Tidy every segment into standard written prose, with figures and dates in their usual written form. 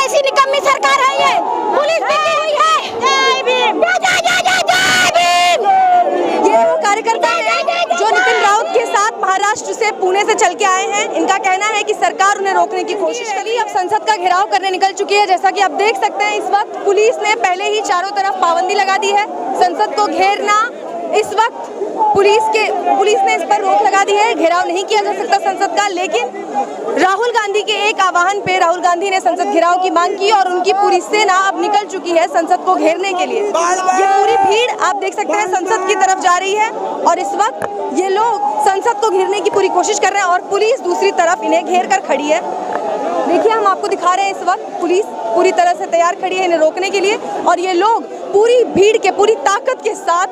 कैसी निकम्मी सरकार है ये, पुलिस बिकी हुई है। जय भीम, जय भीम। ये वो कार्यकर्ता हैं जो नितिन राउत के साथ महाराष्ट्र से पुणे से चल के आए हैं। इनका कहना है कि सरकार उन्हें रोकने की कोशिश करी। अब संसद का घेराव करने निकल चुकी है। जैसा कि आप देख सकते हैं, इस वक्त पुलिस ने पहले ही चारों तरफ पाबंदी लगा दी है। संसद को घेरना, इस वक्त पुलिस ने इस पर रोक लगा दी है। घेराव नहीं किया जा सकता संसद का, लेकिन राहुल गांधी के एक आह्वान पे राहुल गांधी ने संसद घेराव की मांग की और उनकी पूरी सेना अब निकल चुकी है संसद को घेरने के लिए। ये पूरी भीड़ आप देख सकते हैं संसद की तरफ जा रही है और इस वक्त ये लोग संसद को घेरने की पूरी कोशिश कर रहे हैं और पुलिस दूसरी तरफ इन्हें घेर कर खड़ी है। देखिए, हम आपको दिखा रहे हैं, इस वक्त पुलिस पूरी तरह से तैयार खड़ी है इन्हें रोकने के लिए और ये लोग पूरी भीड़ के पूरी ताकत के साथ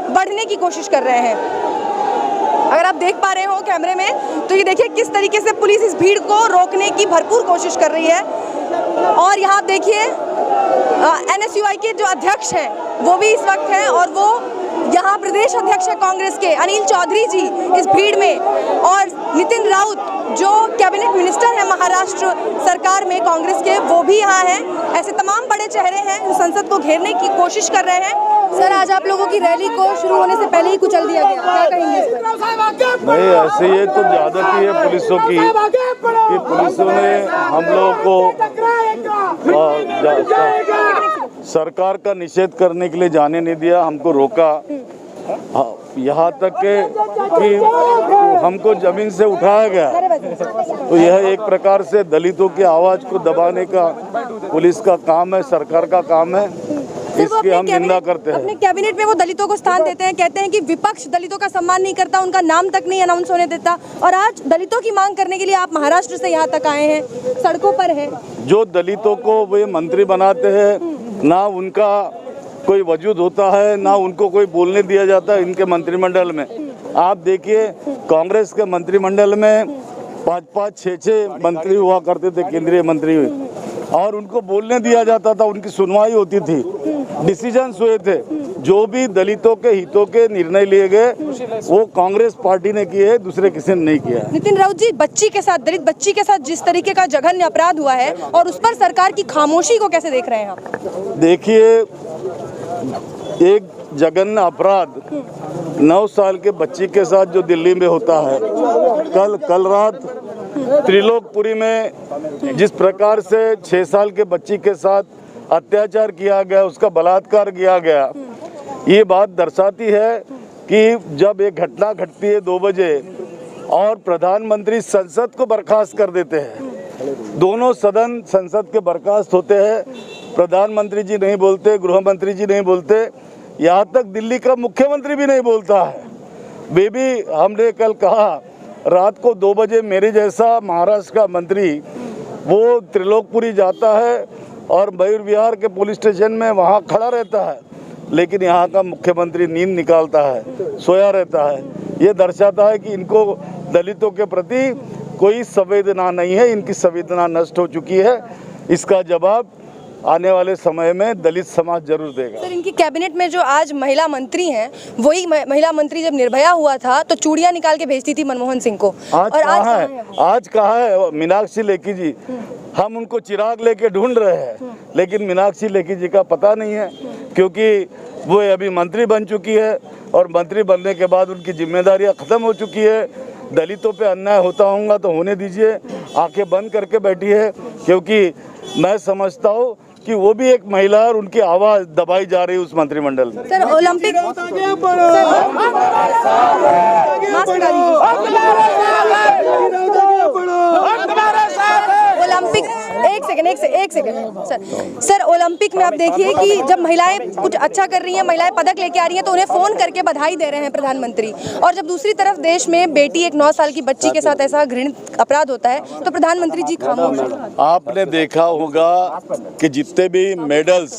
बढ़ने की कोशिश कर रहे हैं। अगर आप देख पा रहे हो कैमरे में, तो ये देखिए किस तरीके से पुलिस इस भीड़ को रोकने की भरपूर कोशिश कर रही है। और यहाँ देखिए NSUI के जो अध्यक्ष हैं वो भी इस वक्त हैं और वो यहाँ प्रदेश अध्यक्ष है कांग्रेस के अनिल चौधरी जी इस भीड़ में, और नितिन राउत जो कैबिनेट मिनिस्टर है महाराष्ट्र सरकार में कांग्रेस के, वो भी यहाँ हैं। ऐसे तमाम बड़े चेहरे हैं जो संसद को घेरने की कोशिश कर रहे हैं। सर, आज आप लोगों की रैली को शुरू होने से पहले ही कुचल दिया गया, क्या कहेंगे इस पर? नहीं, ऐसे ये तो ज्यादती है पुलिसों की कि पुलिसों ने हम लोगों को सरकार का निषेध करने के लिए जाने नहीं दिया, हमको रोका। यहाँ तक कि हमको जमीन से उठाया गया। तो यह एक प्रकार से दलितों की आवाज को दबाने का पुलिस का काम है, सरकार का काम है। इसकी हम निंदा करते हैं। अपने कैबिनेट में वो दलितों को स्थान देते हैं, कहते हैं कि विपक्ष दलितों का सम्मान नहीं करता, उनका नाम तक नहीं अनाउंस होने देता, और आज दलितों की मांग करने के लिए आप महाराष्ट्र से यहाँ तक आए हैं, सड़कों पर है। जो दलितों को वे मंत्री बनाते हैं, ना उनका कोई वजूद होता है, ना उनको कोई बोलने दिया जाता है इनके मंत्रिमंडल में। आप देखिए, कांग्रेस के मंत्रिमंडल में 5-5, 6-6 मंत्री हुआ करते थे, केंद्रीय मंत्री, और उनको बोलने दिया जाता था, उनकी सुनवाई होती थी, डिसीजंस हुए थे। जो भी दलितों के हितों के निर्णय लिए गए वो कांग्रेस पार्टी ने किए, दूसरे किसी ने नहीं किया। नितिन राउत जी, बच्ची के साथ, दलित बच्ची के साथ जिस तरीके का जघन्य अपराध हुआ है और उस पर सरकार की खामोशी को कैसे देख रहे हैं आप? देखिए, एक जघन्य अपराध 9 साल के बच्ची के साथ जो दिल्ली में होता है, कल रात त्रिलोकपुरी में जिस प्रकार से 6 साल के बच्ची के साथ अत्याचार किया गया, उसका बलात्कार किया गया, ये बात दर्शाती है कि जब एक घटना घटती है 2 बजे और प्रधानमंत्री संसद को बर्खास्त कर देते हैं, दोनों सदन संसद के बर्खास्त होते हैं, प्रधानमंत्री जी नहीं बोलते, गृह मंत्री जी नहीं बोलते, यहाँ तक दिल्ली का मुख्यमंत्री भी नहीं बोलता है। बेबी, हमने कल कहा रात को 2 बजे मेरे जैसा महाराष्ट्र का मंत्री वो त्रिलोकपुरी जाता है और मयूर विहार के पुलिस स्टेशन में वहाँ खड़ा रहता है, लेकिन यहाँ का मुख्यमंत्री नींद निकालता है, सोया रहता है। ये दर्शाता है कि इनको दलितों के प्रति कोई संवेदना नहीं है, इनकी संवेदना नष्ट हो चुकी है। इसका जवाब आने वाले समय में दलित समाज जरूर देगा। सर, इनकी कैबिनेट में जो आज महिला मंत्री हैं, वही महिला मंत्री जब निर्भया हुआ था तो चूड़ियां निकाल के भेजती थी मनमोहन सिंह को, आज कहाँ है मीनाक्षी लेखी जी? हम उनको चिराग लेके ढूंढ रहे हैं, लेकिन मीनाक्षी लेखी जी का पता नहीं है, क्योंकि वो अभी मंत्री बन चुकी है और मंत्री बनने के बाद उनकी जिम्मेदारियां खत्म हो चुकी है। दलितों पे अन्याय होता होगा तो होने दीजिए, आंखें बंद करके बैठी है, क्योंकि मैं समझता हूँ कि वो भी एक महिला और उनकी आवाज दबाई जा रही है उस मंत्रिमंडल में। सर, ओलंपिक एक सेकंड सर, ओलंपिक में आप देखिए कि जब महिलाएं कुछ अच्छा कर रही हैं, महिलाएं पदक लेके आ रही हैं, तो उन्हें फोन करके बधाई दे रहे हैं प्रधानमंत्री, और जब दूसरी तरफ देश में बेटी, एक 9 साल की बच्ची के साथ ऐसा घृणित अपराध होता है तो प्रधानमंत्री जी खामोश। आपने देखा होगा कि जितने भी मेडल्स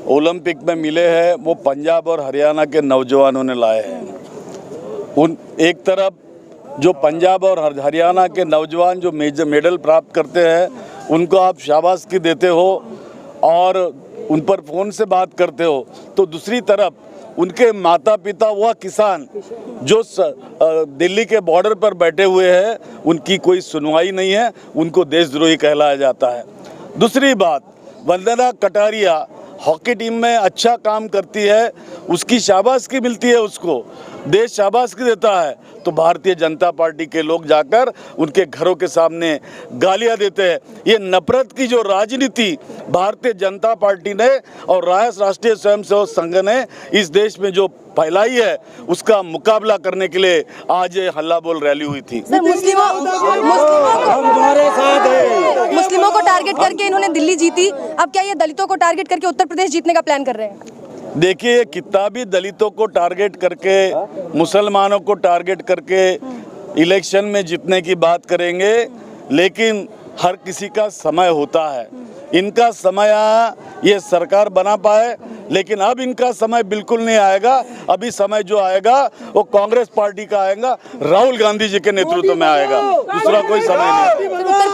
ओलंपिक में मिले हैं वो पंजाब और हरियाणा के नौजवानों ने लाए हैं। उन एक तरफ जो पंजाब और हरियाणा के नौजवान जो मेडल प्राप्त करते हैं उनको आप शाबाशी देते हो और उन पर फ़ोन से बात करते हो, तो दूसरी तरफ उनके माता पिता वह किसान जो दिल्ली के बॉर्डर पर बैठे हुए हैं, उनकी कोई सुनवाई नहीं है, उनको देशद्रोही कहलाया जाता है। दूसरी बात, वंदना कटारिया हॉकी टीम में अच्छा काम करती है, उसकी शाबाशी मिलती है, उसको देश शाबाशी देता है, तो भारतीय जनता पार्टी के लोग जाकर उनके घरों के सामने गालियां देते हैं। ये नफरत की जो राजनीति भारतीय जनता पार्टी ने और राष्ट्रीय स्वयंसेवक संघ ने इस देश में जो फैलाई है, उसका मुकाबला करने के लिए आज ये हल्ला बोल रैली हुई थी। सर, मुस्लिमों को टारगेट करके इन्होंने दिल्ली जीती, अब क्या ये दलितों को टारगेट करके उत्तर प्रदेश जीतने का प्लान कर रहे हैं? देखिए, कितना भी दलितों को टारगेट करके, मुसलमानों को टारगेट करके इलेक्शन में जीतने की बात करेंगे, लेकिन हर किसी का समय होता है। इनका समय आया, ये सरकार बना पाए, लेकिन अब इनका समय बिल्कुल नहीं आएगा। अभी समय जो आएगा वो कांग्रेस पार्टी का आएगा, राहुल गांधी जी के नेतृत्व में आएगा, दूसरा कोई समय नहीं। उत्तर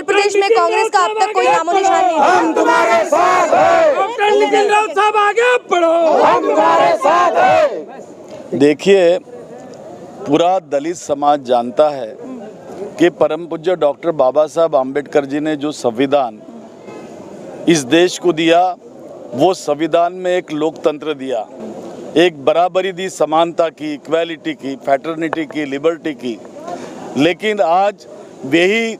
प्रदेश में कांग्रेस का अब तक कोई नामो निशान नहीं है। हम तुम्हारे साथ हैं, सब आगे बढ़ो, हम तुम्हारे साथ हैं। देखिए, पूरा दलित समाज जानता है कि परम पूज्य डॉक्टर बाबा साहब आम्बेडकर जी ने जो संविधान इस देश को दिया, वो संविधान में एक लोकतंत्र दिया, एक बराबरी दी, समानता की, इक्वालिटी की, फैटर्निटी की, लिबर्टी की। लेकिन आज वही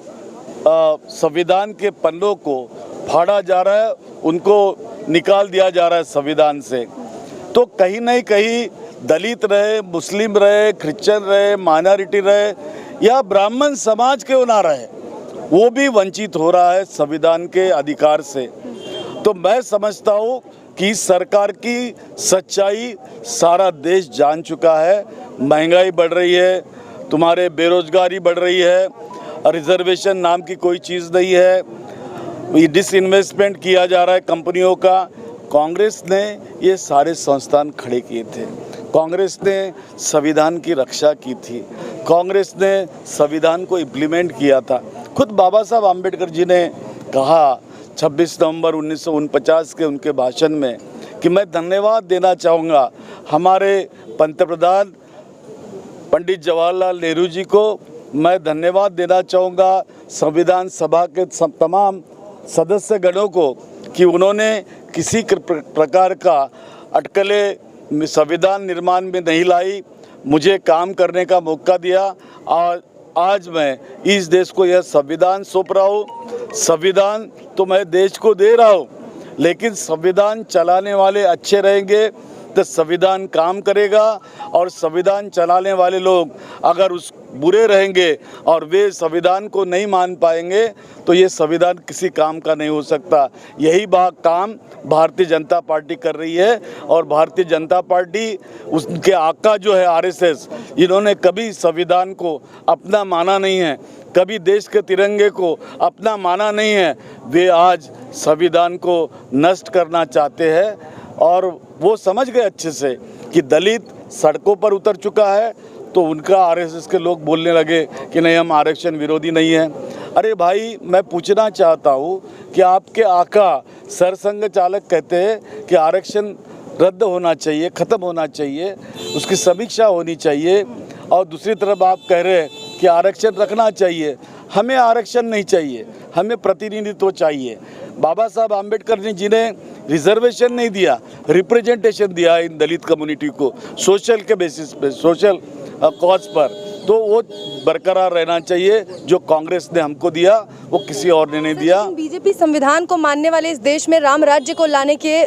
संविधान के पन्नों को फाड़ा जा रहा है, उनको निकाल दिया जा रहा है संविधान से। तो कहीं नहीं कहीं दलित रहे, मुस्लिम रहे, क्रिश्चियन रहे, माइनॉरिटी रहे या ब्राह्मण समाज क्यों ना रहे, वो भी वंचित हो रहा है संविधान के अधिकार से। तो मैं समझता हूँ कि सरकार की सच्चाई सारा देश जान चुका है। महंगाई बढ़ रही है, तुम्हारे बेरोजगारी बढ़ रही है, रिजर्वेशन नाम की कोई चीज़ नहीं है, डिसइन्वेस्टमेंट किया जा रहा है कंपनियों का। कांग्रेस ने ये सारे संस्थान खड़े किए थे, कांग्रेस ने संविधान की रक्षा की थी, कांग्रेस ने संविधान को इम्प्लीमेंट किया था। खुद बाबा साहब आम्बेडकर जी ने कहा 26 नवंबर 1949 के उनके भाषण में कि मैं धन्यवाद देना चाहूँगा हमारे पंतप्रधान पंडित जवाहरलाल नेहरू जी को, मैं धन्यवाद देना चाहूँगा संविधान सभा के तमाम सदस्यगणों को कि उन्होंने किसी प्रकार का अटकलें संविधान निर्माण में नहीं लाई, मुझे काम करने का मौका दिया और आज मैं इस देश को यह संविधान सौंप रहा हूँ। संविधान तो मैं देश को दे रहा हूँ, लेकिन संविधान चलाने वाले अच्छे रहेंगे तो संविधान काम करेगा, और संविधान चलाने वाले लोग अगर उस बुरे रहेंगे और वे संविधान को नहीं मान पाएंगे तो ये संविधान किसी काम का नहीं हो सकता। यही काम भारतीय जनता पार्टी कर रही है, और भारतीय जनता पार्टी उसके आका जो है आरएसएस, इन्होंने कभी संविधान को अपना माना नहीं है, कभी देश के तिरंगे को अपना माना नहीं है। वे आज संविधान को नष्ट करना चाहते हैं, और वो समझ गए अच्छे से कि दलित सड़कों पर उतर चुका है, तो उनका आरएसएस के लोग बोलने लगे कि नहीं, हम आरक्षण विरोधी नहीं हैं। अरे भाई, मैं पूछना चाहता हूँ कि आपके आका सरसंघ चालक कहते हैं कि आरक्षण रद्द होना चाहिए, ख़त्म होना चाहिए, उसकी समीक्षा होनी चाहिए, और दूसरी तरफ आप कह रहे हैं कि आरक्षण रखना चाहिए। हमें आरक्षण नहीं चाहिए, हमें प्रतिनिधित्व चाहिए। बाबा साहब आम्बेडकर जी ने रिजर्वेशन नहीं दिया, रिप्रेजेंटेशन दिया इन दलित कम्युनिटी को सोशल के बेसिस पे, सोशल कॉज पर। तो वो बरकरार रहना चाहिए, जो कांग्रेस ने हमको दिया वो किसी और ने नहीं दिया। बीजेपी संविधान को मानने वाले इस देश में राम राज्य को लाने के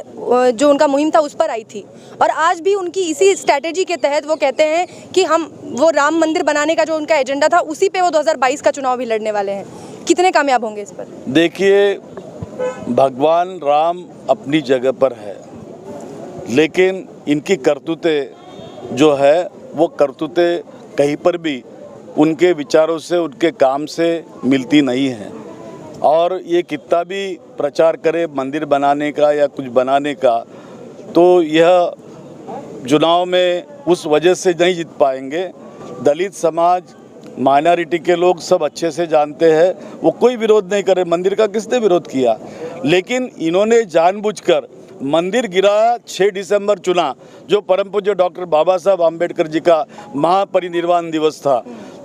जो उनका मुहिम था उस पर आई थी, और आज भी उनकी इसी स्ट्रैटेजी के तहत वो कहते हैं कि हम वो राम मंदिर बनाने का जो उनका एजेंडा था उसी पे वो 2022 का चुनाव भी लड़ने वाले हैं। कितने कामयाब होंगे इस पर? देखिए, भगवान राम अपनी जगह पर है, लेकिन इनकी करतूतें जो है वो करतूतें कहीं पर भी उनके विचारों से, उनके काम से मिलती नहीं हैं। और ये कितना भी प्रचार करे मंदिर बनाने का या कुछ बनाने का, तो यह चुनाव में उस वजह से नहीं जीत पाएंगे। दलित समाज, माइनॉरिटी के लोग सब अच्छे से जानते हैं, वो कोई विरोध नहीं करे। मंदिर का किसने विरोध किया? लेकिन इन्होंने जानबूझकर मंदिर गिराया। 6 दिसंबर चुना, जो परम पूज्य डॉक्टर बाबा साहब आम्बेडकर जी का महापरिनिर्वाण दिवस था।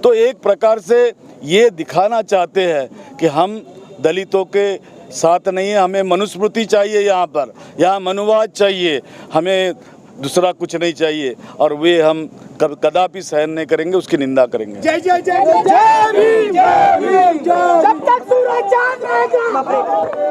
तो एक प्रकार से ये दिखाना चाहते हैं कि हम दलितों के साथ नहीं है। हमें मनुस्मृति चाहिए, यहाँ मनुवाद चाहिए, हमें दूसरा कुछ नहीं चाहिए, और वे हम कदापि सहन नहीं करेंगे, उसकी निंदा करेंगे। जय जय जय जय भीम, जय भीम, जब तक सूरज चांद रहेगा।